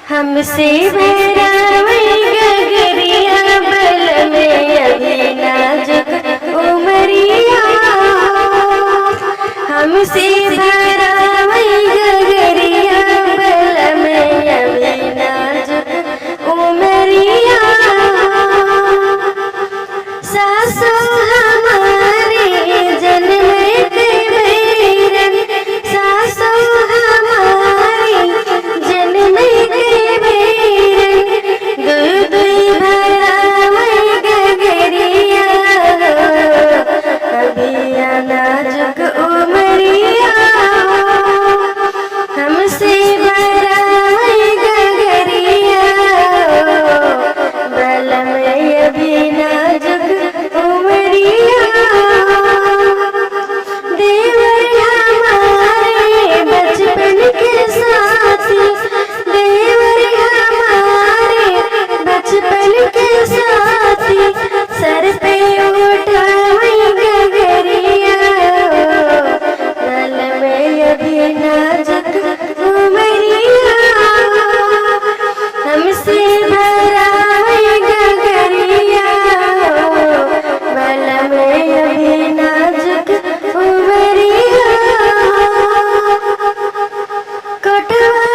हमसे भरा गगरिया बल में अभी नाजुक उमरिया। हमसे भरा गगरिया बल में अभी नाजुक उमरिया। सासो हमारे जन्म के बैरन, सासो हमारे जन्म के बैरन, दुई भरा गगरिया अभी नाजुक उमरिया। हमसे भरा गगरिया बल में अभी नाजुक उमरिया। देवर हमारे बचपन के साथी, देवर हमारे बचपन के साथी, सर पे उठाई गगरिया बल में अभी नाजुक उमरिया। हमसे भरा गगरिया बल में अभी नाजुक उमरिया। कटवा